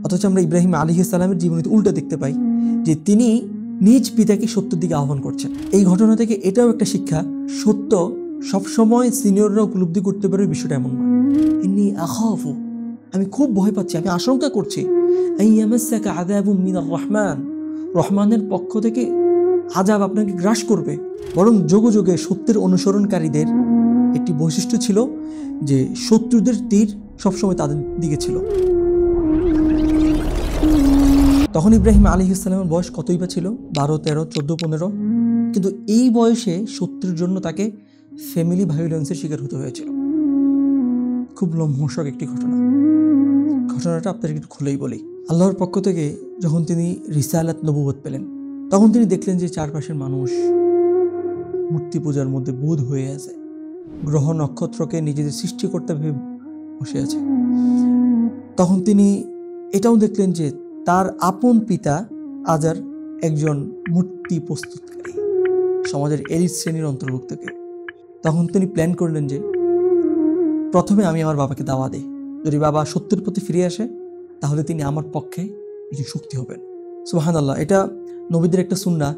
অথচ আমরা ইব্রাহিম আলাইহিস সালামের জীবনীতে উল্টা দেখতে পাই যে তিনি নিজ পিতাকে সত্যের দিকে আহ্বান করছেন। এই ঘটনা থেকে এটাও একটা শিক্ষা, সত্য সবসময় সিনিয়ররা উপলব্ধি করতে পারে বিষয়টা এমন নয়। ইন্নী আখাফু, আমি খুব ভয় পাচ্ছি, আমি আশঙ্কা করছি, আইয়ামাসসাকা আযাবুম মিনার রহমান, রহমানের পক্ষ থেকে আযাব আপনাকে গ্রাস করবে। বরং যুগে যুগে সত্যের অনুসরণকারীদের একটি বৈশিষ্ট্য ছিল যে শত্রুদের তীর সবসময় তাদের দিকে ছিল। তখন ইব্রাহিম আলাইহিস সালামের বয়স কতই বা ছিল? 12, 13, 14, 15। কিন্তু এই বয়সে সত্যের জন্য তাকে ফ্যামিলি ভায়োলেন্সের শিকার হতে হয়েছিল। খুব লোমহর্ষক একটি ঘটনা। ঘটনাটা আপনাদের একটু খুলেই বলি। আল্লাহর পক্ষ থেকে যখন তিনি রিসালাত নবুয়ত পেলেন, তখন তিনি দেখলেন যে চারপাশের মানুষ মূর্তি পূজার মধ্যে বুঁদ হয়ে আছে, গ্রহ নক্ষত্রকে নিজেদের সৃষ্টিকর্তা ভেবে বসে আছে। তখন তিনি এটাও দেখলেন যে তার আপন পিতা আজার একজন মূর্তি প্রস্তুতকারী, সমাজের এলিট শ্রেণীর অন্তর্ভুক্ত কেউ। তখন তিনি প্ল্যান করলেন যে প্রথমে আমি আমার বাবাকে দাওয়া দেই, যদি বাবা সত্যের প্রতি ফিরে আসে তাহলে তিনি আমার পক্ষে কিছু শক্তি হবেন। সুবহানাল্লাহ, এটা নবীদের একটা সুন্নাহ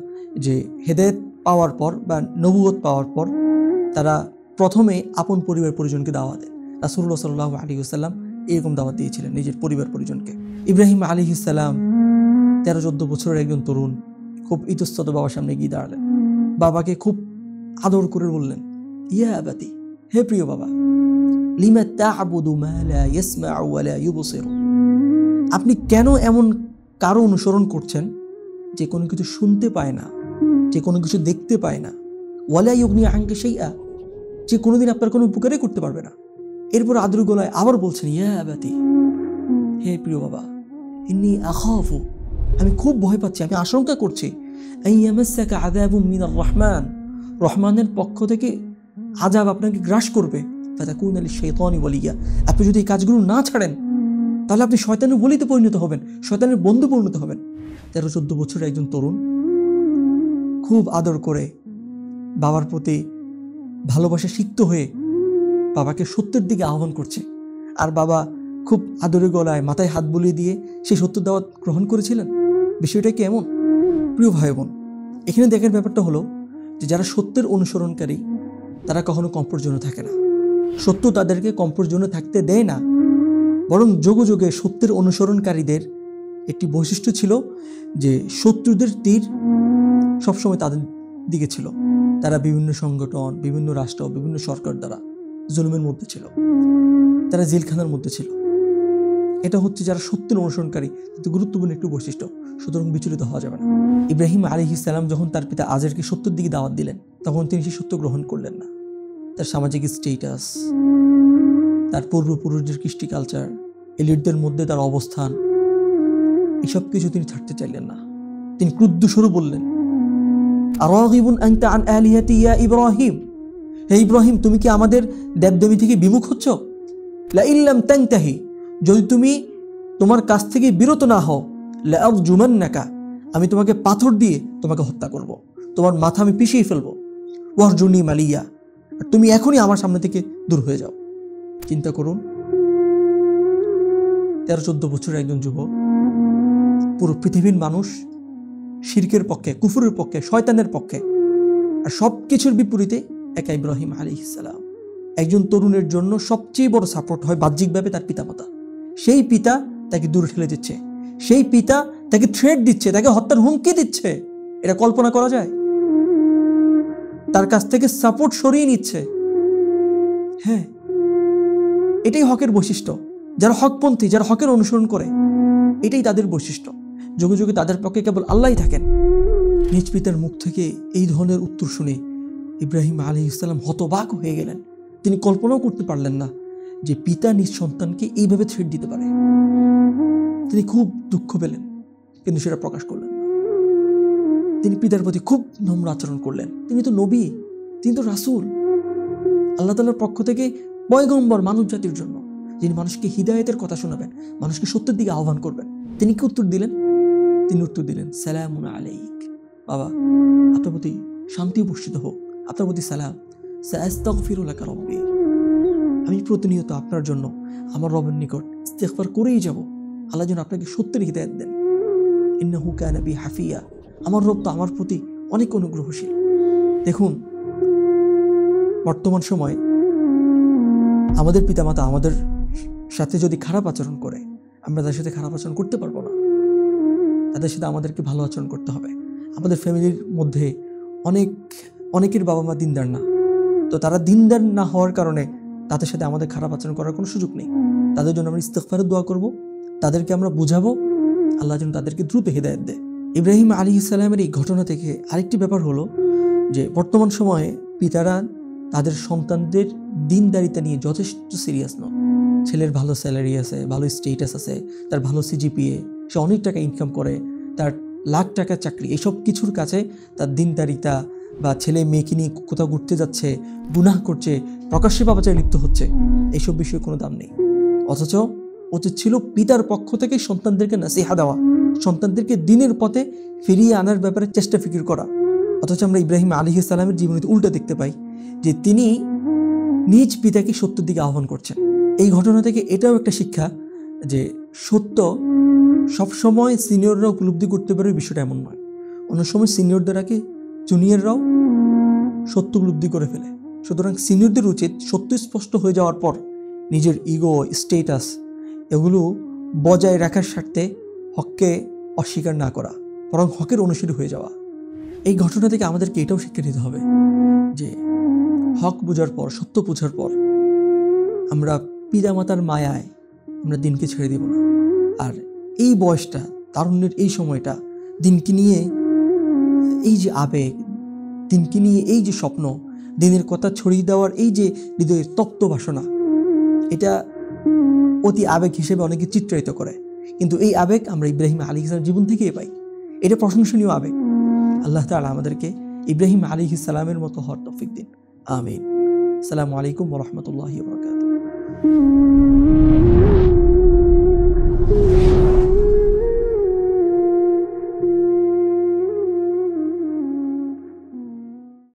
যে হেদায়েত পাওয়ার পর বা নবুয়ত পাওয়ার পর তারা প্রথমে আপন পরিবার পরিজনকে দাওয়াত দেন। রাসূলুল্লাহ সাল্লাল্লাহু আলাইহি ওয়াসাল্লাম এরকম দাওয়াত দিয়েছিলেন নিজের পরিবার পরিজনকে। ইব্রাহিম আলাইহিস সালাম 13-14 বছরের একজন তরুণ খুব ইতস্তত বাবার সামনে গিয়ে দাঁড়ালেন। বাবাকে খুব আদর করে বললেন, ইয়া আবাতি, হে প্রিয় বাবা, লিমা তা'বুদু মা লা ইয়াসমা'ু ওয়া লা ইউবসিরু, আপনি কেন এমন কারো অনুসরণ করছেন যে কোনো কিছু শুনতে পায় না, যে কোনো কিছু দেখতে পায় না, ওয়া লা ইউগনি আনকা শাইআ, যে কোনোদিন আপনার কোনো উপকারই করতে পারবে না। এরপর আদর গলায় আবার বলছেন, ইয়া আবাতি, হে প্রিয় বাবা, ইন্নী আখাফু, আমি খুব ভয় পাচ্ছি, আমি আশঙ্কা করছি, আইয়ামাসসাকা আযাবুম মিনার রহমান, রহমানের পক্ষ থেকে আযাব আপনাকে গ্রাস করবে, ফাতাকুনা লিশ-শাইতানি ওয়ালিয়া, আপনি যদি এই কাজগুলো না ছাড়েন তাহলে আপনি শয়তানের ওলিতে পরিণত হবেন, শয়তানের বন্ধু পরিণত হবেন। 13-14 বছরের একজন তরুণ খুব আদর করে বাবার প্রতি ভালোবাসা সিক্ত হয়ে বাবাকে সত্যের দিকে আহ্বান করছে। আর বাবা খুব আদরের গলায় মাথায় হাত বুলিয়ে দিয়ে সেই সত্যের দাওয়াত গ্রহণ করেছিলেন। বিষয়টা কি এমন? প্রিয় ভাই বোন, এখানে দেখার ব্যাপারটা হলো যে যারা সত্যের অনুসরণকারী তারা কখনো কমফোর্ট জোনে থাকে না। সত্য তাদেরকে কমফোর্ট জোনে থাকতে দেয় না, বরং যুগে যুগে সত্যের অনুসরণকারীদের একটি বৈশিষ্ট্য ছিল যে শত্রুদের তীর সবসময় তাদের দিকে ছিল। তারা বিভিন্ন সংগঠন, বিভিন্ন রাষ্ট্র, বিভিন্ন সরকার দ্বারা জুলুমের মধ্যে ছিল, তারা জেলখানার মধ্যে ছিল। এটা হচ্ছে যারা সত্যের অনুসরণকারী তাদের গুরুত্বপূর্ণ একটি বৈশিষ্ট্য, সুতরাং বিচলিত হওয়া যাবে না। ইব্রাহিম আলাইহিস সালাম যখন তার পিতা আজারকে সত্যের দিকে দাওয়াত দিলেন, তখন তিনি সেই সত্য গ্রহণ করলেন না। তার সামাজিক স্টেটাস, তার পূর্বপুরুষদের কৃষ্টি কালচার, এলিটদের মধ্যে তার অবস্থান, এসব কিছু তিনি ছাড়তে চাইলেন না। তিনি ক্রুদ্ধ স্বরে বললেন, আরাগিবুন আনতা আন আলিহাতি ইয়া ইব্রাহিম, হে ইব্রাহিম, তুমি কি আমাদের দেবদেবী থেকে বিমুখ হচ্ছ? লা ইল্লাম তানতাহি, যদি তুমি তোমার কাছ থেকে বিরত না হও, লা আরজুমান্নাকা, আমি তোমাকে পাথর দিয়ে তোমাকে হত্যা করব, তোমার মাথা আমি পিষিয়ে ফেলবো। ওয়ারজুনি মালিয়া, আর তুমি এখনই আমার সামনে থেকে দূর হয়ে যাও। চিন্তা করুন, 13-14 বছরের একজন যুবক, পুরো পৃথিবীর মানুষ শিরকের পক্ষে, কুফরের পক্ষে, শয়তানের পক্ষে, আর সব কিছুর বিপরীতে একা ইব্রাহিম আলাইহিস সালাম। একজন তরুণের জন্য সবচেয়ে বড় সাপোর্ট হয় বাহ্যিকভাবে তার পিতামাতা। সেই পিতা তাকে দূরে ঠেলে দিচ্ছে, সেই পিতা তাকে থ্রেট দিচ্ছে, তাকে হত্যার হুমকি দিচ্ছে। এটা কল্পনা করা যায়? তার কাছ থেকে সাপোর্ট সরিয়ে নিচ্ছে। হ্যাঁ, এটাই হকের বৈশিষ্ট্য। যারা হকপন্থী, যারা হকের অনুসরণ করে, এটাই তাদের বৈশিষ্ট্য। যুগে যুগে তাদের পক্ষে কেবল আল্লাহই থাকেন। নিজ পিতার মুখ থেকে এই ধরনের উত্তর শুনে ইব্রাহিম আলাইহিস সালাম হতবাক হয়ে গেলেন। তিনি কল্পনাও করতে পারলেন না যে পিতা নিজ সন্তানকে এইভাবে থ্রেট দিতে পারে। তিনি খুব দুঃখ পেলেন, কিন্তু সেটা প্রকাশ করলেন না। তিনি পিতার প্রতি খুব নম্র আচরণ করলেন। তিনি তো নবী, তিনি তো রাসূল, আল্লাহ তাআলার পক্ষ থেকে পয়গম্বর মানব জাতির জন্য, যিনি মানুষকে হিদায়াতের কথা শোনাবেন, মানুষকে সত্যের দিকে আহ্বান করবেন। তিনি কি উত্তর দিলেন? তিনি উত্তর দিলেন, সালামুন আলাইক, বাবা আপনার প্রতি শান্তি বর্ষিত হোক, আপনার প্রতি সালাম। সাআস্তাগফিরু লাকা রাব্বি, আমি প্রতিনিয়ত আপনার জন্য আমার রবের নিকট ইস্তিগফার করেই যাব। আল্লাহ যেন আপনাকে সত্যের হিদায়াত দেন। ইন্নাহু কানা বি হাফিয়া, আমার রব তো আমার প্রতি অনেক অনুগ্রহশীল। দেখুন, বর্তমান সময়ে আমাদের পিতামাতা আমাদের সাথে যদি খারাপ আচরণ করে, আমরা তাদের সাথে খারাপ আচরণ করতে পারবো না। তাদের সাথে আমাদেরকে ভালো আচরণ করতে হবে। আমাদের ফ্যামিলির মধ্যে অনেকের বাবা মা দিনদার না, তো তারা দিনদার না হওয়ার কারণে তাদের সাথে আমাদের খারাপ আচরণ করার কোনো সুযোগ নেই। তাদের জন্য আমরা ইস্তিগফারের দোয়া করব, তাদেরকে আমরা বুঝাবো, আল্লাহ যেন তাদেরকে দ্রুত হিদায়াত দেয়। ইব্রাহিম আলাইহিস সালামের এই ঘটনা থেকে আরেকটি ব্যাপার হলো যে বর্তমান সময়ে পিতারা তাদের সন্তানদের দিনদারিতা নিয়ে যথেষ্ট সিরিয়াস নয়। ছেলের ভালো স্যালারি আছে, ভালো স্টেটাস আছে, তার ভালো সিজিপিএ, সে অনেক টাকা ইনকাম করে, তার লাখ টাকার চাকরি, এসব কিছুর কাছে তার দিনদারিতা বা ছেলে মেয়েকে নিয়ে কোথাও ঘুরতে যাচ্ছে, গুনাহ করছে, প্রকাশ্যে পাপাচারে লিপ্ত হচ্ছে, এইসব বিষয়ে কোনো দাম নেই। অথচ উচিত ছিল পিতার পক্ষ থেকে সন্তানদেরকে নাসিহা দেওয়া, সন্তানদেরকে দিনের পথে ফিরিয়ে আনার ব্যাপারে চেষ্টা ফিকির করা। অথচ আমরা ইব্রাহিম আলাইহিস সালামের জীবনীতে উল্টা দেখতে পাই যে তিনি নিজ পিতাকে সত্যের দিকে আহ্বান করছেন। এই ঘটনা থেকে এটাও একটা শিক্ষা যে সত্য সবসময় সিনিয়ররা উপলব্ধি করতে পারে, বিষয়টা এমন নয়। অনেক সময় সিনিয়রদের আগে জুনিয়ররাও সত্য উপলব্ধি করে ফেলে। সুতরাং সিনিয়রদের উচিত সত্য স্পষ্ট হয়ে যাওয়ার পর নিজের ইগো, স্টেটাস এগুলো বজায় রাখার স্বার্থে হককে অস্বীকার না করা, বরং হকের অনুসারী হয়ে যাওয়া। এই ঘটনা থেকে আমাদেরকে এটাও শিক্ষা নিতে হবে যে হক বোঝার পর, সত্য বোঝার পর আমরা পিতামাতার মায়ায় আমরা দিনকে ছেড়ে দেব না। আর এই বয়সটা, তারুণ্যের এই সময়টা, দিনকে নিয়ে এই যে আবেগ, দিনকে নিয়ে এই যে স্বপ্ন, দিনের কথা ছড়িয়ে দেওয়ার এই যে হৃদয়ের তপ্ত বাসনা, এটা অতি আবেগ হিসেবে অনেকে চিত্রায়িত করে, কিন্তু এই আবেগ আমরা ইব্রাহিম আলাইহিস সালামের জীবন থেকেই পাই। এটা প্রশংসনীয় আবেগ। আল্লাহ তাআলা আমাদেরকে ইব্রাহিম আলাইহিস সালামের মতো হওয়ার তৌফিক দিন। আমিন। আসসালামু আলাইকুম ওয়া রাহমাতুল্লাহি ওয়া বারাকাতুহু।